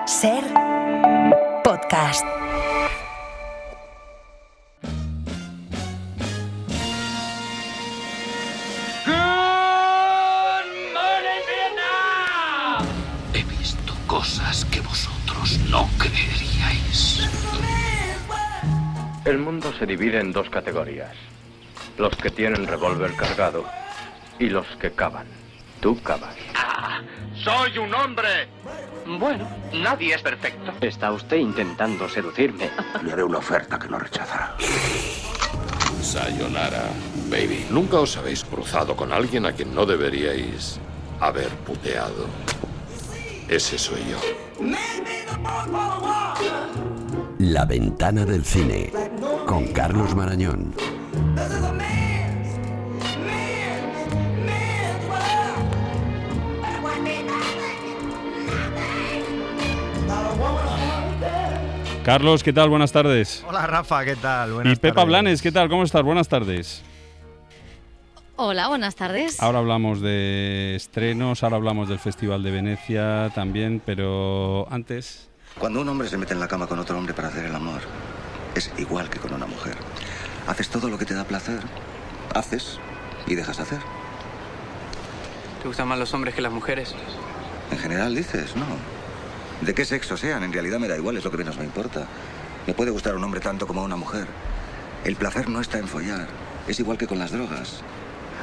Ser podcast. He visto cosas que vosotros no creeríais. El mundo se divide en dos categorías. Los que tienen revólver cargado y los que cavan. Tú cavas. ¡Ah! ¡Soy un hombre! Bueno, nadie es perfecto. Está usted intentando seducirme. Le haré una oferta que no rechazará. Sayonara, baby. Nunca os habéis cruzado con alguien a quien no deberíais haber puteado. Ese soy yo. La ventana del cine, con Carlos Marañón. Carlos, ¿qué tal? Buenas tardes. Hola Rafa, ¿qué tal? Buenas y Pepa tardes. Blanes, ¿qué tal? ¿Cómo estás? Buenas tardes. Hola, buenas tardes. Ahora hablamos de estrenos, ahora hablamos del Festival de Venecia también, pero antes... Cuando un hombre se mete en la cama con otro hombre para hacer el amor, es igual que con una mujer. Haces todo lo que te da placer, haces y dejas hacer. ¿Te gustan más los hombres que las mujeres? En general dices, no. De qué sexo sean, en realidad me da igual, es lo que menos me importa. Me puede gustar un hombre tanto como una mujer. El placer no está en follar, es igual que con las drogas.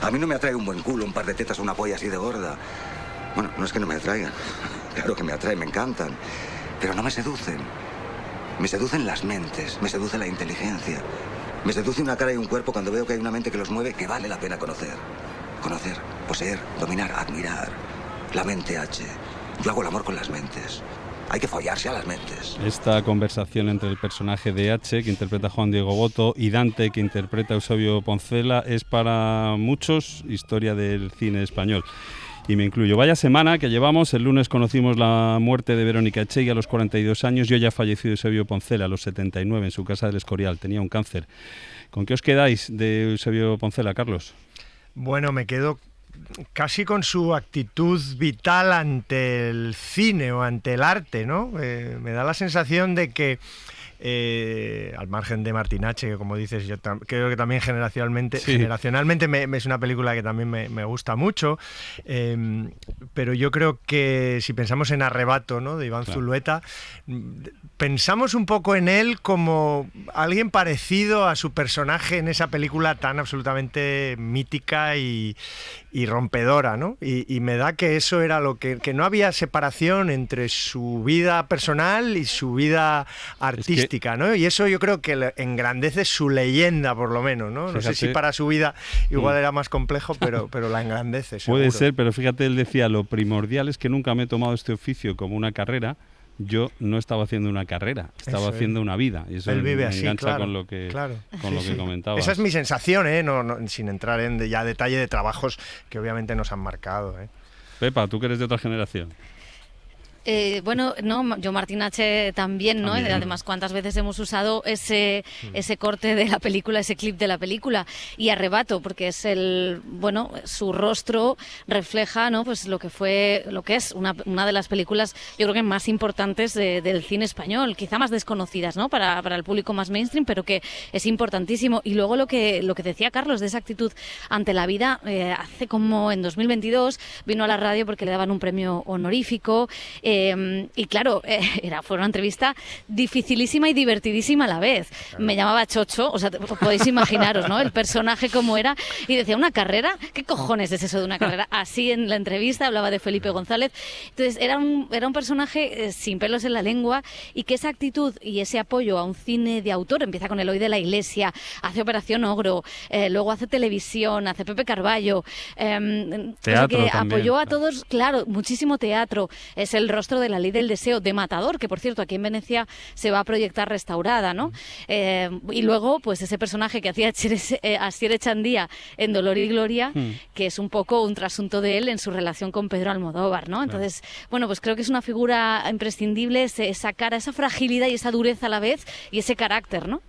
A mí no me atrae un buen culo, un par de tetas o una polla así de gorda. Bueno, no es que no me atraigan. Claro que me atraen, me encantan. Pero no me seducen. Me seducen las mentes, me seduce la inteligencia. Me seduce una cara y un cuerpo cuando veo que hay una mente que los mueve que vale la pena conocer. Conocer, poseer, dominar, admirar. La mente H. Yo hago el amor con las mentes. Hay que follarse a las mentes. Esta conversación entre el personaje de H, que interpreta Juan Diego Boto, y Dante, que interpreta Eusebio Poncela, es para muchos historia del cine español. Y me incluyo. Vaya semana que llevamos. El lunes conocimos la muerte de Verónica Echegui a los 42 años y hoy ha fallecido Eusebio Poncela a los 79 en su casa del Escorial. Tenía un cáncer. ¿Con qué os quedáis de Eusebio Poncela, Carlos? Bueno, me quedo casi con su actitud vital ante el cine o ante el arte, ¿no? Me da la sensación de que al margen de Martinache, que como dices, yo creo que también generacionalmente es una película que también me gusta mucho, pero yo creo que si pensamos en Arrebato, ¿no?, de Iván Zulueta, pensamos un poco en él como alguien parecido a su personaje en esa película tan absolutamente mítica y rompedora, ¿no? Y me da que eso era lo que no había separación entre su vida personal y su vida artística, ¿no? Y eso yo creo que engrandece su leyenda, por lo menos, ¿no? No sé si para su vida igual era más complejo, pero la engrandece, seguro. Puede ser, pero fíjate, él decía, lo primordial es que nunca me he tomado este oficio como una carrera. Yo no estaba haciendo una carrera, estaba haciendo una vida. Y eso él vive así, engancha claro, con lo que, con lo que comentabas. Esa es mi sensación, no, sin entrar en ya detalle de trabajos que obviamente nos han marcado. Pepa, tú que eres de otra generación. Bueno, no, yo Martinache también, ¿no? También. Además, cuántas veces hemos usado ese corte de la película, ese clip de la película, y Arrebato, porque es su rostro refleja, ¿no?, pues lo que es una de las películas, yo creo que más importantes del cine español, quizá más desconocidas, ¿no?, para el público más mainstream, pero que es importantísimo. Y luego lo que decía Carlos de esa actitud ante la vida, hace como en 2022 vino a la radio porque le daban un premio honorífico. Y claro, fue una entrevista dificilísima y divertidísima a la vez. Me llamaba Chocho, o sea, podéis imaginaros, ¿no?, el personaje cómo era, y decía, ¿una carrera? ¿Qué cojones es eso de una carrera? Así en la entrevista hablaba de Felipe González. Entonces era un personaje sin pelos en la lengua, y que esa actitud y ese apoyo a un cine de autor, empieza con Eloy de la Iglesia, hace Operación Ogro, luego hace televisión, hace Pepe Carballo, teatro que también, apoyó a todos, claro, muchísimo teatro. Es el rostro de La Ley del Deseo, de Matador, que por cierto aquí en Venecia se va a proyectar restaurada, ¿no? Y luego pues ese personaje que hacía Asier Echandía en Dolor y Gloria, que es un poco un trasunto de él en su relación con Pedro Almodóvar, ¿no? Entonces, bueno, pues creo que es una figura imprescindible, esa cara, esa fragilidad y esa dureza a la vez, y ese carácter, ¿no?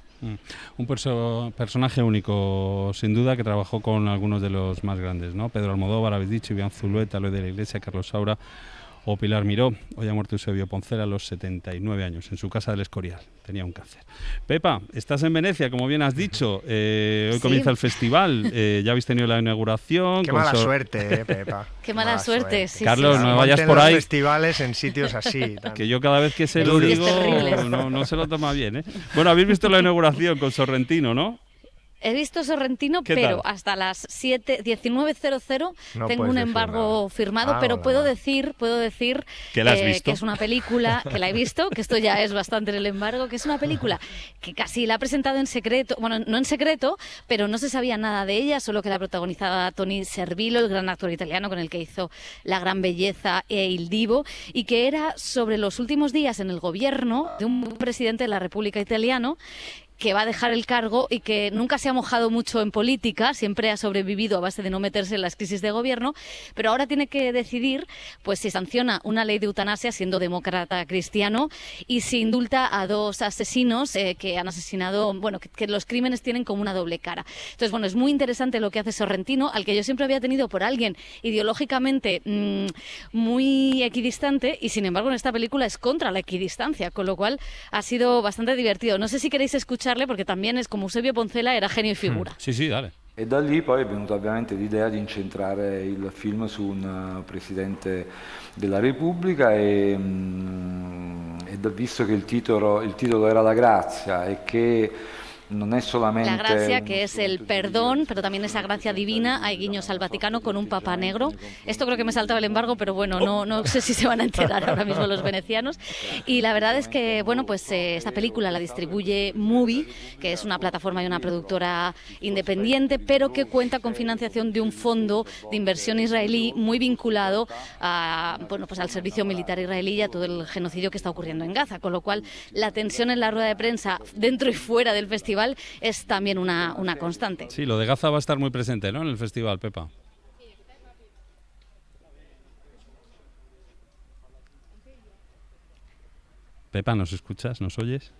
Un personaje único, sin duda, que trabajó con algunos de los más grandes, ¿no? Pedro Almodóvar, habéis dicho, Iván Zulueta, Eloy de la Iglesia, Carlos Saura O Pilar Miró, hoy ha muerto Eusebio Poncela a los 79 años, en su casa del Escorial, tenía un cáncer. Pepa, estás en Venecia, como bien has dicho, hoy comienza el festival, ya habéis tenido la inauguración. Qué mala suerte, Pepa. Qué mala suerte, sí. Carlos, no vayas por ahí. Festivales en sitios así. Que yo cada vez que se lo digo, no se lo toma bien, ¿eh? Bueno, habéis visto la inauguración con Sorrentino, ¿no? He visto Sorrentino, pero hasta las 19:00 tengo un embargo firmado, pero puedo decir que la has visto, que es una película, que la he visto, que esto ya es bastante en el embargo, que es una película que casi la ha presentado en secreto, bueno, no en secreto, pero no se sabía nada de ella, solo que la protagonizaba Tony Servillo, el gran actor italiano con el que hizo La gran belleza e Il Divo, y que era sobre los últimos días en el gobierno de un presidente de la República italiano que va a dejar el cargo y que nunca se ha mojado mucho en política, siempre ha sobrevivido a base de no meterse en las crisis de gobierno, pero ahora tiene que decidir pues si sanciona una ley de eutanasia siendo demócrata cristiano y si indulta a 2 asesinos que han asesinado, bueno, que los crímenes tienen como una doble cara. Entonces, bueno, es muy interesante lo que hace Sorrentino, al que yo siempre había tenido por alguien ideológicamente muy equidistante, y sin embargo en esta película es contra la equidistancia, con lo cual ha sido bastante divertido. No sé si queréis escuchar, porque también es como Eusebio Poncela, era genio y figura. Sí, dale. E da lì poi è venuta ovviamente l'idea di incentrare il film su un presidente della Repubblica e visto che il titolo era La grazia e che non è solamente... La gracia, que es el perdón, pero también esa gracia divina. Hay guiños al Vaticano con un papa negro. Esto creo que me saltaba el embargo, pero bueno, no sé si se van a enterar ahora mismo los venecianos. Y la verdad es que, bueno, pues esta película la distribuye Movie, que es una plataforma y una productora independiente, pero que cuenta con financiación de un fondo de inversión israelí muy vinculado a, bueno, pues al servicio militar israelí y a todo el genocidio que está ocurriendo en Gaza. Con lo cual, la tensión en la rueda de prensa, dentro y fuera del festival, es también una constante. Sí, lo de Gaza va a estar muy presente, ¿no?, en el festival, Pepa. Pepa, ¿nos escuchas? ¿Nos oyes?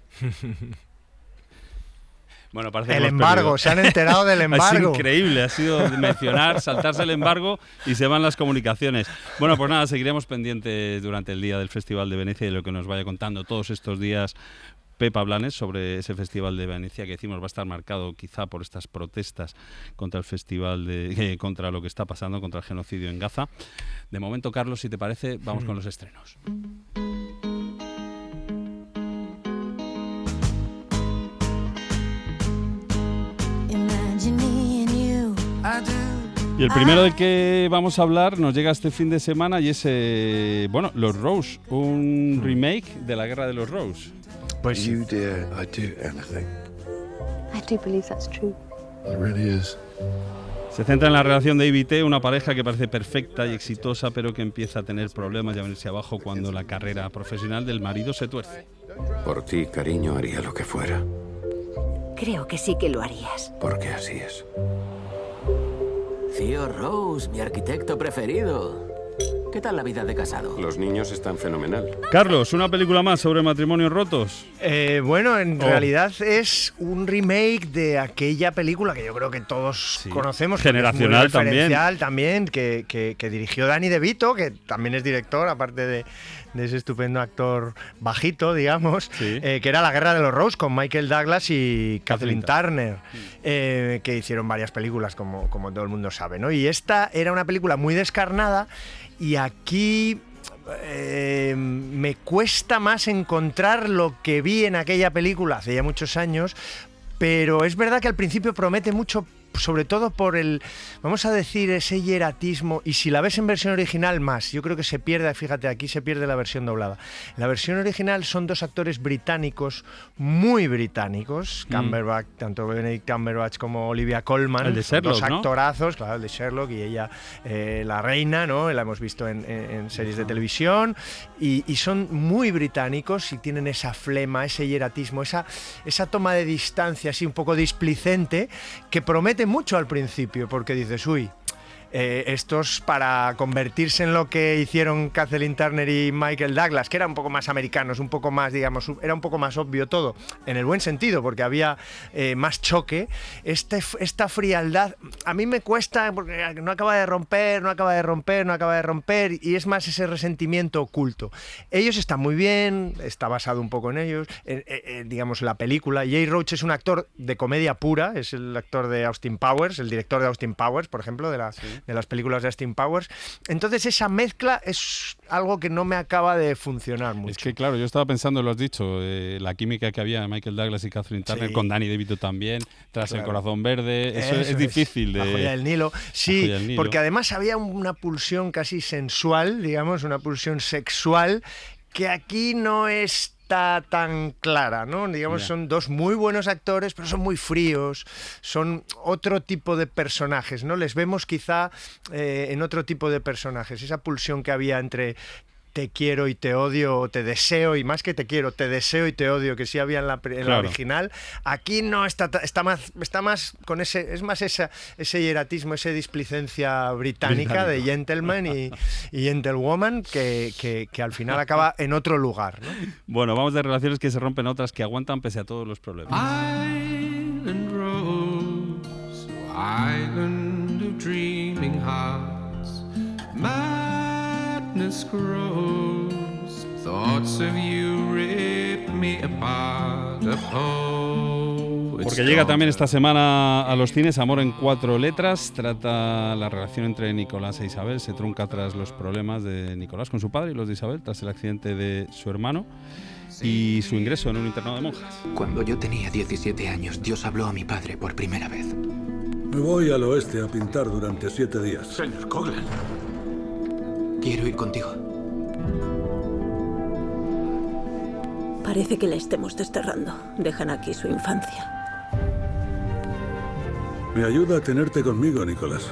Bueno, parece que el embargo, perdido. Se han enterado del embargo. Es increíble, ha sido mencionar, saltarse el embargo y se van las comunicaciones. Bueno, pues nada, seguiremos pendientes durante el día del Festival de Venecia y lo que nos vaya contando todos estos días Pepa Blanes sobre ese Festival de Venecia, que decimos va a estar marcado quizá por estas protestas contra el festival contra lo que está pasando, contra el genocidio en Gaza. De momento, Carlos, si te parece, vamos con los estrenos. Y el primero del que vamos a hablar nos llega este fin de semana y es, Los Rose, un remake de La Guerra de los Rose. Pues You dare, I do anything. I do believe that's true. It really is. Se centra en la relación de Ivy y T, una pareja que parece perfecta y exitosa, pero que empieza a tener problemas y a venirse abajo cuando la carrera profesional del marido se tuerce. Por ti, cariño, haría lo que fuera. Creo que sí que lo harías. Porque así es. Tío Rose, mi arquitecto preferido. ¿Qué tal la vida de casado? Los niños están fenomenal. Carlos, una película más sobre matrimonios rotos. Bueno, en realidad es un remake de aquella película que yo creo que todos conocemos. Generacional también, que dirigió Danny DeVito, que también es director, aparte de ese estupendo actor bajito, digamos, que era La Guerra de los Rose, con Michael Douglas y Kathleen Turner, que hicieron varias películas, como todo el mundo sabe, ¿no? Y esta era una película muy descarnada, y aquí me cuesta más encontrar lo que vi en aquella película hace ya muchos años, pero es verdad que al principio promete mucho, sobre todo por el, vamos a decir, ese hieratismo, y si la ves en versión original más, yo creo que se pierde, fíjate, aquí se pierde la versión doblada. La versión original son dos actores británicos, muy británicos, Cumberbatch, tanto Benedict Cumberbatch como Olivia Colman, el de Sherlock, dos actorazos, claro, el de Sherlock, y ella la reina, ¿no? La hemos visto en series de televisión, y son muy británicos y tienen esa flema, ese hieratismo, esa toma de distancia así un poco displicente, que promete mucho al principio, porque dices, uy, estos para convertirse en lo que hicieron Kathleen Turner y Michael Douglas, que eran un poco más americanos, un poco más, digamos, era un poco más obvio todo, en el buen sentido, porque había más choque. Esta frialdad a mí me cuesta porque no acaba de romper, y es más ese resentimiento oculto. Ellos están muy bien, está basado un poco en ellos, digamos, la película. Jay Roach es un actor de comedia pura, es el actor de Austin Powers, el director de Austin Powers, por ejemplo, de las películas de Austin Powers. Entonces esa mezcla es algo que no me acaba de funcionar mucho. Es que claro, yo estaba pensando, lo has dicho, la química que había de Michael Douglas y Kathleen Turner, con Danny DeVito también, tras El corazón verde, eso es difícil de... La joya del Nilo, sí, porque además había una pulsión casi sensual, digamos, una pulsión sexual, que aquí no está tan clara, ¿no? Digamos, son dos muy buenos actores, pero son muy fríos, son otro tipo de personajes, ¿no? Les vemos quizá en otro tipo de personajes, esa pulsión que había entre te quiero y te odio, o te deseo, y más que te quiero, te deseo y te odio, que sí había en la original. Aquí no está más con ese, es más ese hieratismo, esa displicencia británica de gentleman y gentlewoman que al final acaba en otro lugar, ¿no? Bueno, vamos de relaciones que se rompen a otras que aguantan pese a todos los problemas. Island Rose, island of dreaming hearts, madness grows, thoughts of you rip me apart. Porque llega también esta semana a los cines Amor en 4 letras. Trata la relación entre Nicolás e Isabel. Se trunca tras los problemas de Nicolás con su padre y los de Isabel tras el accidente de su hermano y su ingreso en un internado de monjas. Cuando yo tenía 17 años, Dios habló a mi padre por primera vez. Me voy al oeste a pintar durante 7 días. Señor Coughlin. Quiero ir contigo. Parece que la estemos desterrando. Dejan aquí su infancia. Me ayuda a tenerte conmigo, Nicolás.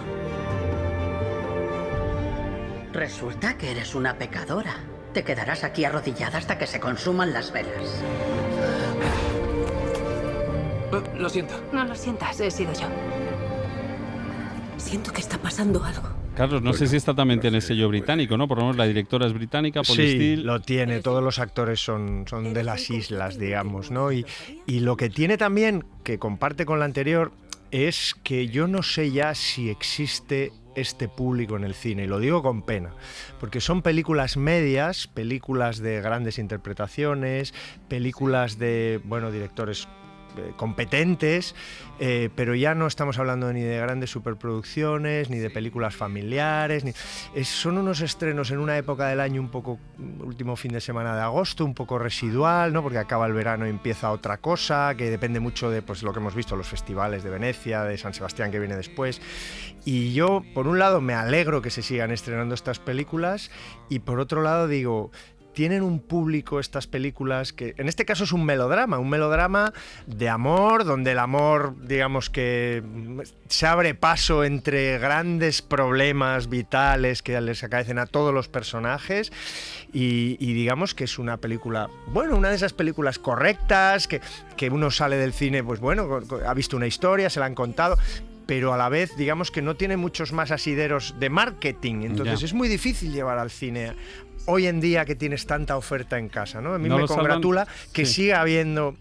Resulta que eres una pecadora. Te quedarás aquí arrodillada hasta que se consuman las velas. Lo siento. No lo sientas, he sido yo. Siento que está pasando algo. Carlos, no sé si esta también tiene sello británico, ¿no? Por lo menos la directora es británica, Sí, Polysteel. lo tiene. Todos los actores son de las islas, digamos, ¿no? Y lo que tiene también, que comparte con la anterior, es que yo no sé ya si existe este público en el cine, y lo digo con pena, porque son películas medias, películas de grandes interpretaciones, películas de, bueno, directores competentes, pero ya no estamos hablando ni de grandes superproducciones, ni de películas familiares, son unos estrenos en una época del año un poco, último fin de semana de agosto, un poco residual, ¿no? Porque acaba el verano y empieza otra cosa, que depende mucho de, pues, lo que hemos visto, los festivales de Venecia, de San Sebastián, que viene después. Y yo, por un lado, me alegro que se sigan estrenando estas películas, y por otro lado digo, tienen un público estas películas que, en este caso, es un melodrama de amor, donde el amor, digamos que se abre paso entre grandes problemas vitales que les acaecen a todos los personajes, y digamos que es una película, bueno, una de esas películas correctas, que uno sale del cine, pues bueno, ha visto una historia, se la han contado, pero a la vez, digamos que no tiene muchos más asideros de marketing, entonces es muy difícil llevar al cine hoy en día que tienes tanta oferta en casa, ¿no? A mí me congratula que siga habiendo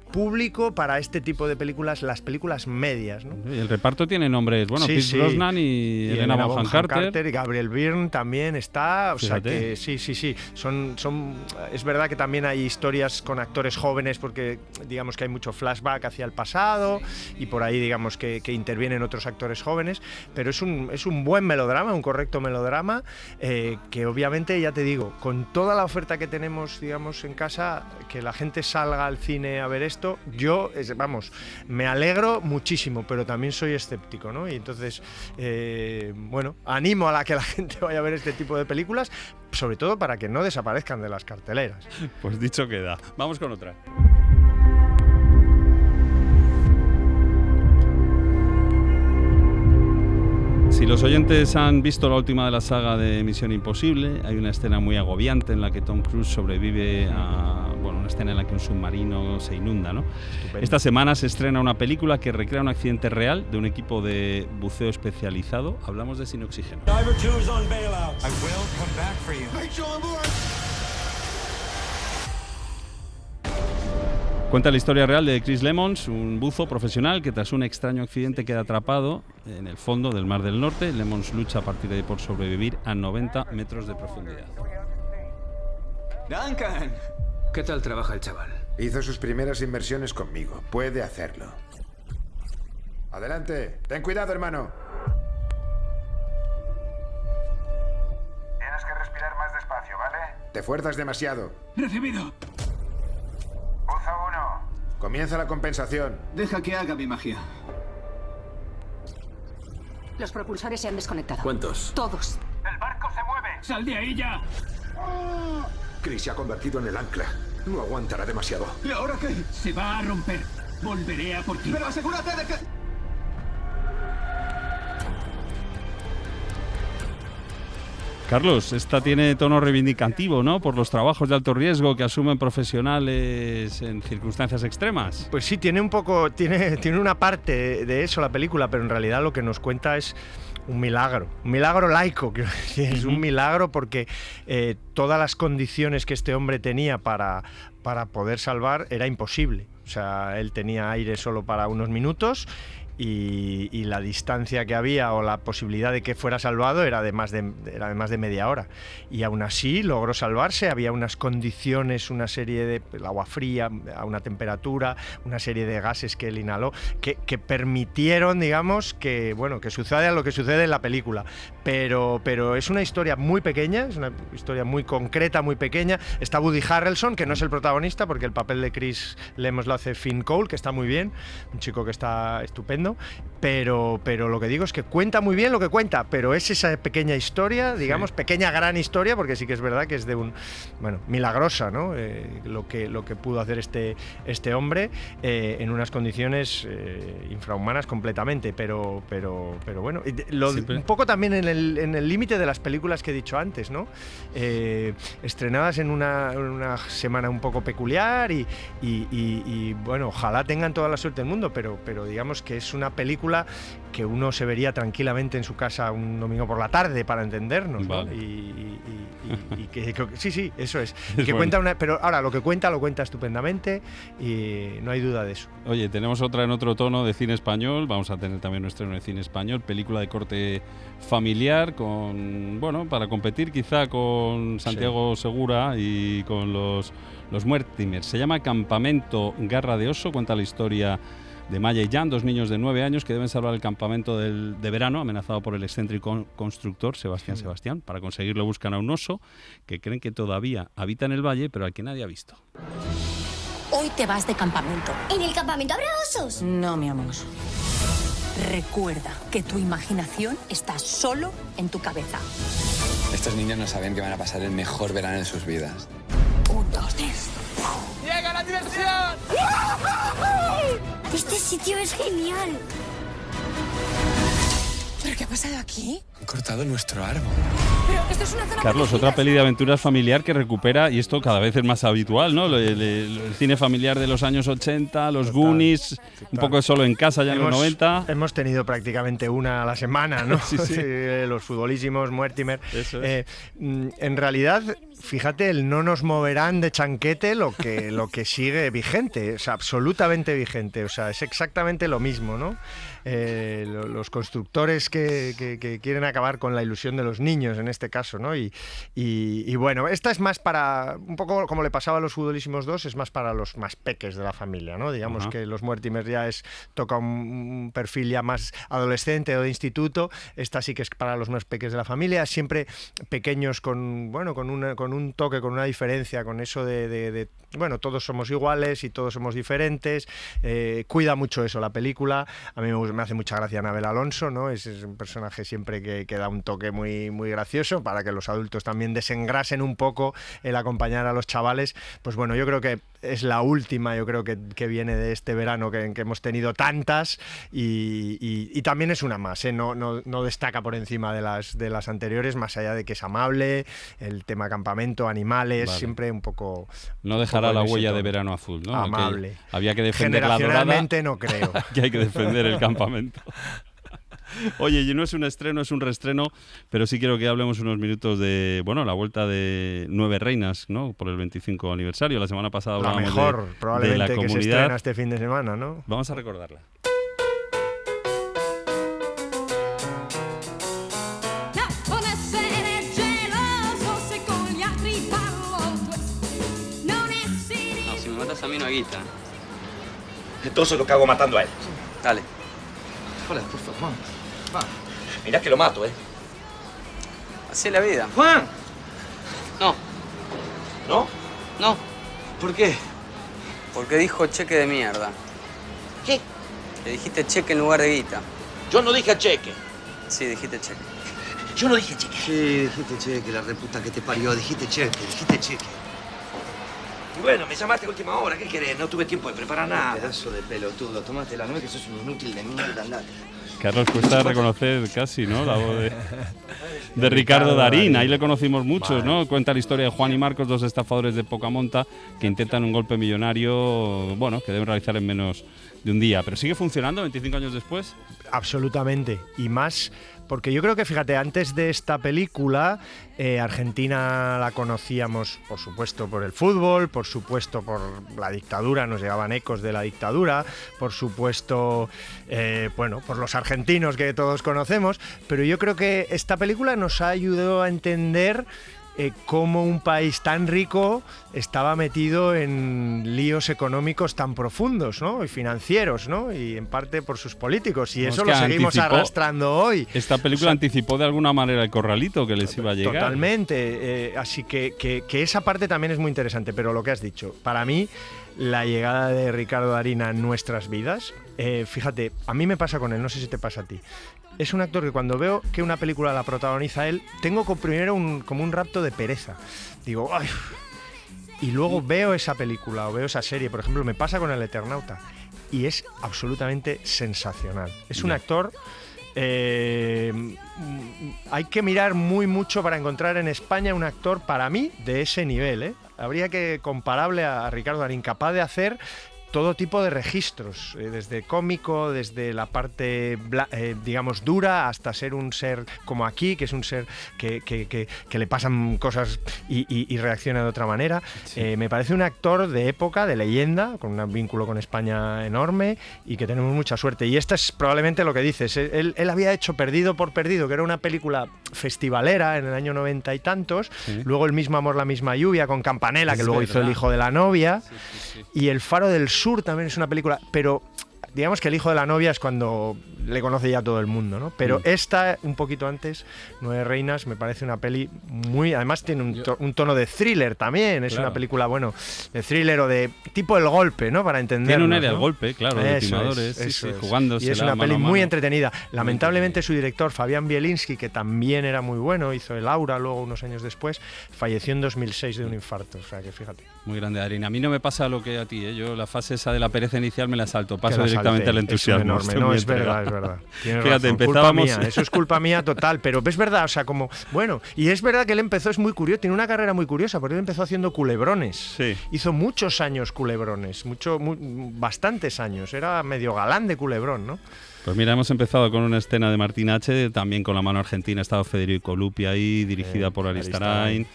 público para este tipo de películas, las películas medias, ¿no? Y el reparto tiene nombres, bueno, Pierce Brosnan y Helena Bonham Carter. Y Gabriel Byrne también está, o sea que sí, es verdad que también hay historias con actores jóvenes, porque digamos que hay mucho flashback hacia el pasado, y por ahí digamos que intervienen otros actores jóvenes, pero es un buen melodrama, un correcto melodrama, que obviamente, ya te digo, con toda la oferta que tenemos, digamos, en casa, que la gente salga al cine a ver esto, yo, me alegro muchísimo, pero también soy escéptico, ¿no? Y entonces, bueno, animo a que la gente vaya a ver este tipo de películas, sobre todo para que no desaparezcan de las carteleras. Pues dicho queda. Vamos con otra. Si los oyentes han visto la última de la saga de Misión Imposible, hay una escena muy agobiante en la que Tom Cruise sobrevive a una una escena en la que un submarino se inunda, ¿no? Esta semana se estrena una película que recrea un accidente real de un equipo de buceo especializado. Hablamos de Sin Oxígeno. Cuenta la historia real de Chris Lemons, un buzo profesional que tras un extraño accidente queda atrapado en el fondo del Mar del Norte. Lemons lucha a partir de ahí por sobrevivir a 90 metros de profundidad. ¡Duncan! ¿Qué tal trabaja el chaval? Hizo sus primeras inversiones conmigo. Puede hacerlo. Adelante. Ten cuidado, hermano. Tienes que respirar más despacio, ¿vale? Te fuerzas demasiado. ¡Recibido! Buzo 1. Comienza la compensación. Deja que haga mi magia. Los propulsores se han desconectado. ¿Cuántos? Todos. ¡El barco se mueve! ¡Sal de ahí ya! Chris se ha convertido en el ancla. No aguantará demasiado. ¿Y ahora qué? Se va a romper. Volveré a por ti. Pero asegúrate de que... Carlos, esta tiene tono reivindicativo, ¿no? Por los trabajos de alto riesgo que asumen profesionales en circunstancias extremas. Pues sí, tiene una parte de eso la película, pero en realidad lo que nos cuenta es un milagro laico, quiero decir, es un milagro porque todas las condiciones que este hombre tenía para poder salvar era imposible. O sea, él tenía aire solo para unos minutos y la distancia que había o la posibilidad de que fuera salvado era de más de media hora. Y aún así logró salvarse. Había unas condiciones, una serie de el agua fría, a una temperatura, una serie de gases que él inhaló, que permitieron, digamos, que suceda lo que sucede en la película. Pero es una historia muy pequeña, es una historia muy concreta, muy pequeña. Está Woody Harrelson, que no es el protagonista, porque el papel de Chris Lemons lo hace Finn Cole, que está muy bien, un chico que está estupendo. Pero lo que digo es que cuenta muy bien lo que cuenta, pero es esa pequeña historia, digamos, pequeña gran historia, porque sí que es verdad que es milagrosa, ¿no? Lo que pudo hacer este hombre en unas condiciones infrahumanas completamente, pero bueno, un poco también en el límite de las películas que he dicho antes, ¿no? Estrenadas en una semana un poco peculiar y bueno, ojalá tengan toda la suerte del mundo, pero digamos que es una película que uno se vería tranquilamente en su casa un domingo por la tarde, para entendernos, ¿no? Vale. Sí, eso es. Bueno. Pero ahora lo cuenta estupendamente y no hay duda de eso. Oye, tenemos otra en otro tono de cine español. Vamos a tener también nuestro estreno de cine español, película de corte familiar para competir quizá con Santiago Segura y con los Mortimer. Se llama Campamento Garra de Oso. Cuenta la historia de Maya y Jan, dos niños de 9 años que deben salvar el campamento de verano amenazado por el excéntrico constructor Sebastián. Para conseguirlo buscan a un oso que creen que todavía habita en el valle, pero al que nadie ha visto. Hoy te vas de campamento. ¿En el campamento habrá osos? No, mi amor. Recuerda que tu imaginación está solo en tu cabeza. Estos niños no saben que van a pasar el mejor verano de sus vidas. 1, 2, 3. ¡Llega la diversión! Este sitio es genial. ¿Pero qué ha pasado aquí? Han cortado nuestro árbol. Pero esto es una zona... Carlos, otra peli de aventuras familiar que recupera, y esto cada vez es más habitual, ¿no? El cine familiar de los años 80, los Goonies, un poco de Solo en casa ya en los 90. Hemos tenido prácticamente una a la semana, ¿no? Sí. Los futbolísimos, Mortimer. Eso es. En realidad, fíjate, el no nos moverán de chanquete lo que sigue vigente, o sea, absolutamente vigente, o sea, es exactamente lo mismo, ¿no? Los constructores que quieren acabar con la ilusión de los niños en este caso, ¿no? Y bueno, esta es más para, un poco como le pasaba a los Futbolísimos 2, es más para los más peques de la familia, ¿no? Digamos que los Mortimer ya toca un perfil ya más adolescente o de instituto. Esta sí que es para los más peques de la familia, siempre pequeños con un toque, con una diferencia, con eso de todos somos iguales y todos somos diferentes. Cuida mucho eso la película. A mí me hace mucha gracia Anabel Alonso, ¿no? Es un personaje siempre que da un toque muy, muy gracioso para que los adultos también desengrasen un poco el acompañar a los chavales. Pues bueno, yo creo que es la última, yo creo que viene de este verano, que hemos tenido tantas, y también es una más, ¿eh? No destaca por encima de las anteriores, más allá de que es amable, el tema campamento, animales, Vale. siempre un poco... No dejará la huella de Verano Azul, ¿no? Amable. Que había que defender la dorada. Generacionalmente no creo. Que hay que defender el campamento. Oye, y no es un estreno, es un reestreno, pero sí quiero que hablemos unos minutos de, bueno, la vuelta de Nueve Reinas, ¿no? Por el 25 aniversario. La semana pasada La hablábamos mejor, de probablemente, la que se comunidad. estrena este fin de semana, ¿no? Vamos a recordarla. Non essere geloso se con gli altri parlo non essere... No, si me matas a mí no hay guita. Entonces lo cago matando a él. Dale. Hola, por favor. Va. Mirá que lo mato, ¿eh? Así es la vida. ¡Juan! No. ¿No? No. ¿Por qué? Porque dijo cheque de mierda. ¿Qué? Le dijiste cheque en lugar de guita. Yo no dije cheque. Sí, dijiste cheque. Yo no dije cheque. Sí, dijiste cheque, la reputa que te parió. Dijiste cheque. Y bueno, me llamaste a última hora. ¿Qué querés? No tuve tiempo de preparar nada. Pedazo de pelotudo. Tómatela, no es que sos un inútil de mierda, andate. Carlos, cuesta reconocer casi, ¿no? La voz de Ricardo Darín. Ahí le conocimos muchos, ¿no? Cuenta la historia de Juan y Marcos, dos estafadores de poca monta que intentan un golpe millonario, bueno, que deben realizar en menos de un día. Pero sigue funcionando 25 años después. Absolutamente. Y más, porque yo creo que, fíjate, antes de esta película, Argentina la conocíamos, por supuesto, por el fútbol, por supuesto, por la dictadura, nos llegaban ecos de la dictadura, por supuesto, bueno, por los argentinos que todos conocemos, pero yo creo que esta película nos ha ayudado a entender cómo un país tan rico estaba metido en líos económicos tan profundos, ¿no? Y financieros, ¿no? Y en parte por sus políticos. Y eso lo seguimos arrastrando hoy. Esta película anticipó de alguna manera el corralito que les iba a llegar. Totalmente. Así que esa parte también es muy interesante. Pero lo que has dicho, para mí, la llegada de Ricardo Darín a nuestras vidas, fíjate, a mí me pasa con él, no sé si te pasa a ti. Es un actor que cuando veo que una película la protagoniza él, tengo primero como un rapto de pereza. Digo, ¡ay! Y luego veo esa película o veo esa serie, por ejemplo, me pasa con El Eternauta, y es absolutamente sensacional. Es un actor... hay que mirar mucho para encontrar en España un actor, para mí, de ese nivel, ¿eh? Habría que comparable a Ricardo Darín, capaz de hacer todo tipo de registros, desde cómico, desde la parte, digamos, dura, hasta ser un ser como aquí, que es un ser que le pasan cosas y reacciona de otra manera. Sí. Me parece un actor de época, de leyenda, con un vínculo con España enorme y que tenemos mucha suerte. Y esta es probablemente lo que dices. Él había hecho Perdido por Perdido, que era una película festivalera en el año 90 y tantos. Sí. Luego El mismo amor, la misma lluvia, con Campanella, que luego hizo El hijo de la novia. Sí. Y El faro del sur también es una película, pero digamos que El hijo de la novia es cuando le conoce ya todo el mundo, ¿no? Pero esta, un poquito antes, Nueve Reinas, me parece una peli muy... Además tiene un tono de thriller también, es una película, bueno, de thriller o de tipo El golpe, ¿no? Para entenderlo. Tiene un aire al golpe, claro, de timadores, jugándose. Y es una peli muy entretenida. Lamentablemente su director, Fabián Bielinski, que también era muy bueno, hizo El Aura luego unos años después, falleció en 2006 de un infarto, o sea que fíjate. Muy grande, Darín. A mí no me pasa lo que a ti, ¿eh? Yo la fase esa de la pereza inicial me la salto, paso directamente al entusiasmo. Es enorme, no, es verdad. Tienes Fíjate, razón. empezábamos... Culpa mía, eso es culpa mía total, pero es verdad, o sea, como, bueno, y es verdad que él empezó, es muy curioso, tiene una carrera muy curiosa, porque él empezó haciendo culebrones. Sí. Hizo muchos años culebrones, bastantes años, era medio galán de culebrón, ¿no? Pues mira, hemos empezado con una escena de Martín H., también con la mano argentina, ha estado Federico Lupi ahí, dirigida por Aristarain,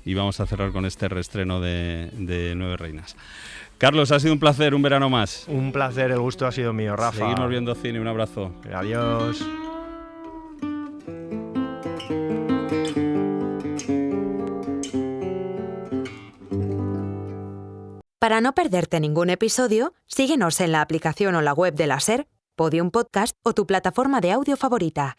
y vamos a cerrar con este reestreno de Nueve Reinas. Carlos, ha sido un placer, un verano más. Un placer, el gusto ha sido mío, Rafa. Seguimos viendo cine, un abrazo. Adiós. Para no perderte ningún episodio, síguenos en la aplicación o la web de la SER, Podium Podcast o tu plataforma de audio favorita.